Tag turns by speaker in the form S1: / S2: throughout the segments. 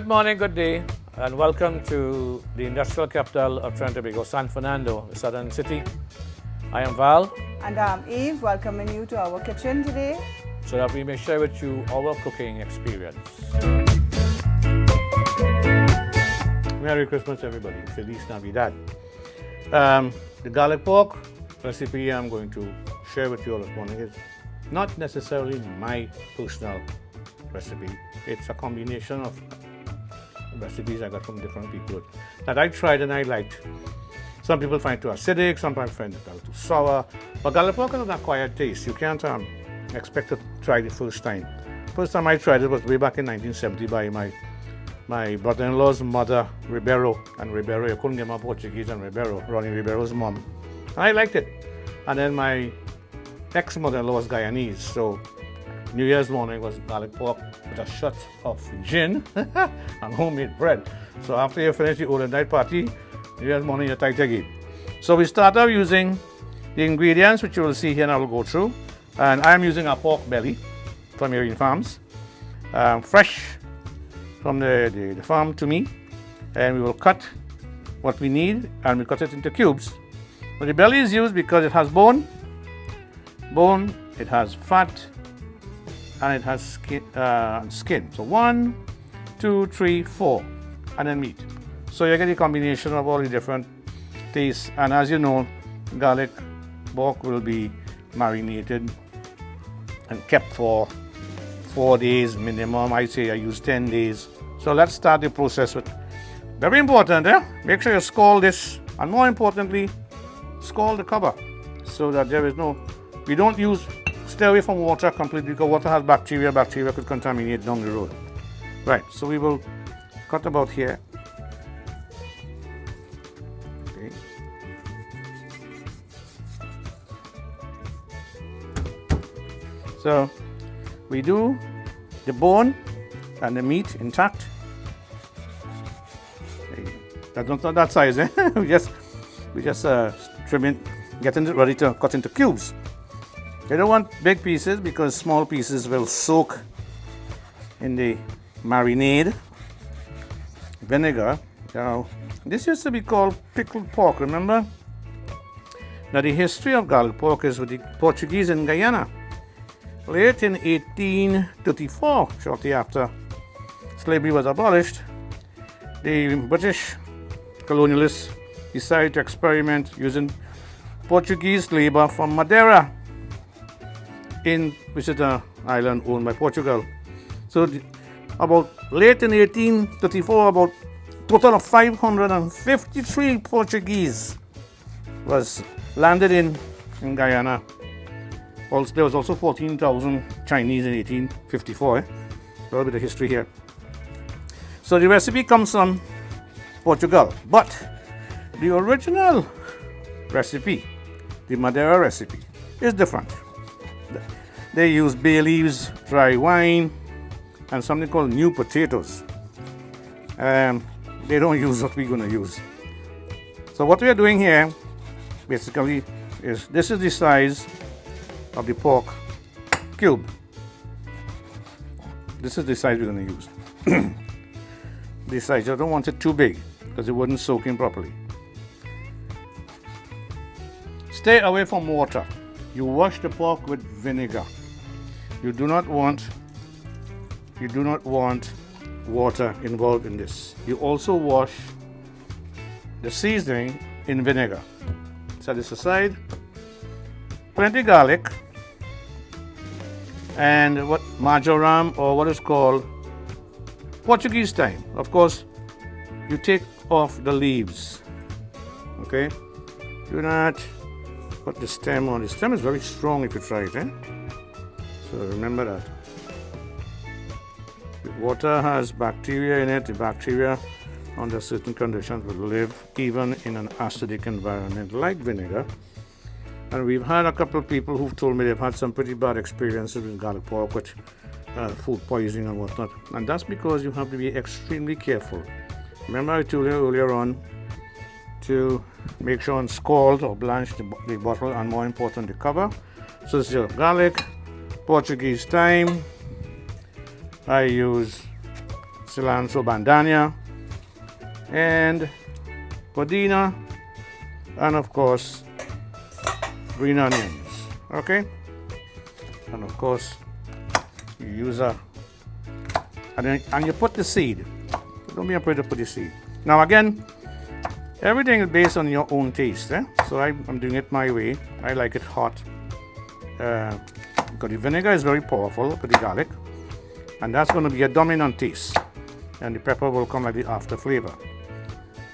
S1: Good morning, good day, and welcome to the industrial capital of Trinidad Tobago, San Fernando, the southern city. I am Val.
S2: And I'm Eve, welcoming you to our kitchen today,
S1: So that we may share with you our cooking experience. Merry Christmas, everybody. Feliz Navidad. The garlic pork recipe I'm going to share with you all this morning is not necessarily my personal recipe. It's a combination of recipes I got from different people that I tried and I liked. Some people find it too acidic, some people find it a little too sour. But garlic pork has an acquired taste. You can't expect to try it the first time. First time I tried it was way back in 1970 by my brother-in-law's mother, Ribeiro. And Ribeiro, you couldn't get my Portuguese and Ribeiro, Ronnie Ribeiro's mom. And I liked it. And then my ex-mother-in-law was Guyanese, so New Year's morning was garlic pork with a shot of gin and homemade bread. So after you finish the overnight party, New Year's morning you're tight again. So we start out using the ingredients, which you will see here and I will go through. And I'm using a pork belly from Marine Farms, fresh from the farm to me. And we will cut what we need and we cut it into cubes. So the belly is used because it has bone, it has fat, and it has skin. So 1, 2, 3, 4, and then meat. So you get a combination of all the different tastes. And as you know, garlic pork will be marinated and kept for 4 days minimum. I say I use 10 days. So let's start the process with, very important, make sure you scald this, and more importantly, scald the cover so that there is no, we don't use, stay away from water completely because water has bacteria. Bacteria could contaminate down the road. Right, so we will cut about here. Okay. So we do the bone and the meat intact. That's not that size, we just trim it, getting it ready to cut into cubes. You don't want big pieces because small pieces will soak in the marinade vinegar. Now, this used to be called pickled pork, remember? Now, the history of garlic pork is with the Portuguese in Guyana. Late in 1834, shortly after slavery was abolished, the British colonialists decided to experiment using Portuguese labor from Madeira, which is an island owned by Portugal. So about late in 1834, about a total of 553 Portuguese was landed in Guyana. Also, there was also 14,000 Chinese in 1854. A little bit of history here. So the recipe comes from Portugal, but the original recipe, the Madeira recipe, is different. They use bay leaves, dry wine, and something called new potatoes. They don't use what we're going to use. So what we are doing here, basically, is this is the size of the pork cube. This is the size we're going to use. This size, I don't want it too big because it wouldn't soak in properly. Stay away from water. You wash the pork with vinegar. You do not want water involved in this. You also wash the seasoning in vinegar. Set this aside. Plenty garlic and what marjoram, or what is called Portuguese thyme. Of course, you take off the leaves. Okay? Do not put the stem on. The stem is very strong if you try it. So remember that. The water has bacteria in it. The bacteria, under certain conditions, will live even in an acidic environment like vinegar. And we've had a couple of people who've told me they've had some pretty bad experiences with garlic pork, with food poisoning and whatnot. And that's because you have to be extremely careful. Remember I told you earlier on to make sure and scald or blanch the bottle, and more important, the cover. So this is your garlic, Portuguese thyme. I use cilantro bandana, and puਦੀna, and of course green onions. Okay, and of course you use and you put the seed. Don't be afraid to put the seed. Now again, everything is based on your own taste. So I'm doing it my way. I like it hot. Because the vinegar is very powerful with the garlic, and that's going to be a dominant taste, and the pepper will come like the after flavor.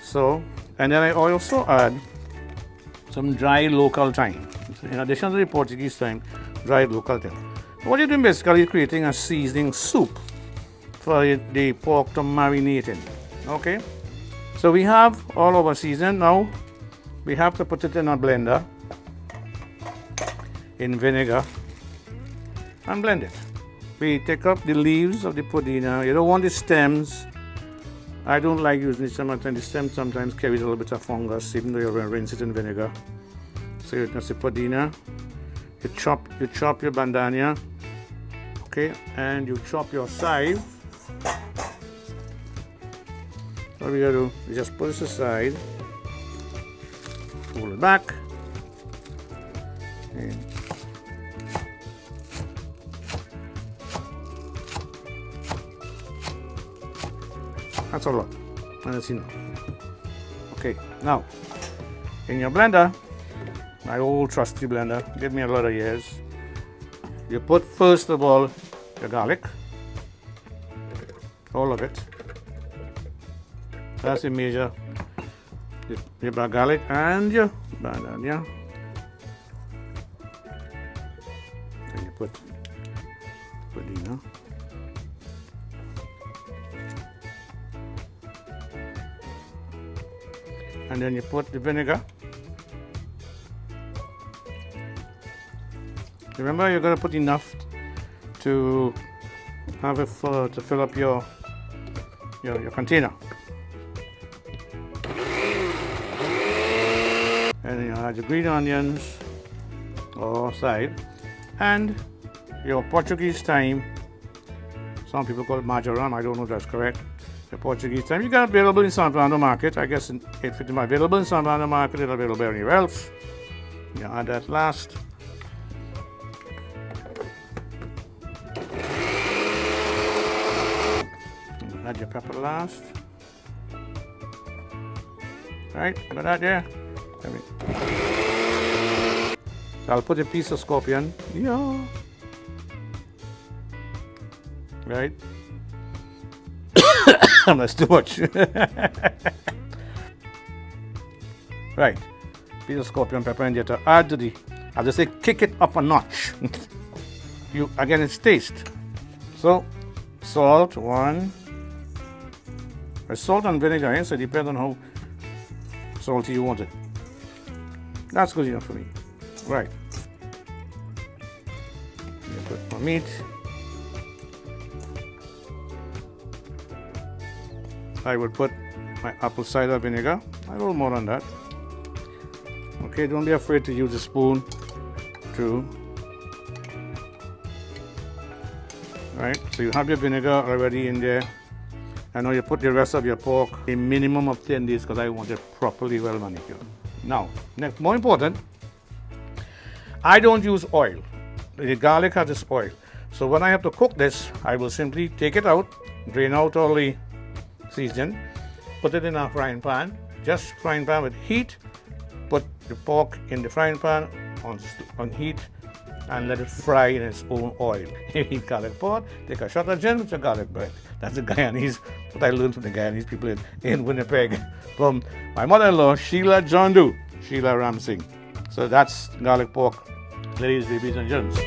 S1: So, and then I also add some dry local thyme. In addition to the Portuguese thyme, dry local thyme. What you're doing basically is creating a seasoning soup for the pork to marinate in. Okay, so we have all our season. Now we have to put it in a blender in vinegar and blend it. We take up the leaves of the puਦੀna. You don't want the stems. I don't like using the stem. The stem sometimes carries a little bit of fungus, even though you're going to rinse it in vinegar. So you can see puਦੀna. You chop your bandana. Okay, and you chop your chive. What we gotta do is just put this aside, pull it back, and that's a lot, and that's enough. Okay, now in your blender, my old trusty blender, give me a lot of years, you put first of all your garlic, all of it. That's the major, your garlic and your bandana. And you put puਦੀna. And then you put the vinegar. Remember, you're going to put enough to have it to fill up your container. And you add your green onions or side, and your Portuguese thyme. Some people call it marjoram. I don't know if that's correct. The Portuguese thyme. You got available in San Fernando market. I guess if it's available in San Fernando market, it's available anywhere else. You add that last. Add your pepper last. Right, got that there. I'll put a piece of scorpion. Yeah. Right. That's too much. Right. Piece of scorpion pepper, and you have to add to the, I'll just say kick it up a notch. Again, it's taste. So salt, one. Salt and vinegar, so it depends on how salty you want it. That's good enough for me. Right. You put my meat. I would put my apple cider vinegar. A little more than that. Okay, don't be afraid to use a spoon too. Right, so you have your vinegar already in there. And now you put the rest of your pork a minimum of 10 days because I want it properly well manicured. Now, next, more important, I don't use oil. The garlic has this oil. So when I have to cook this, I will simply take it out, drain out all the seasoning, put it in a frying pan, just frying pan with heat, put the pork in the frying pan on heat, and let it fry in its own oil. You eat garlic pot, take a shot of gin with your garlic bread. That's the Guyanese, what I learned from the Guyanese people in Winnipeg, from my mother-in-law, Sheila John Doe, Sheila Ramsing. So that's garlic pork, ladies, babies, and gents.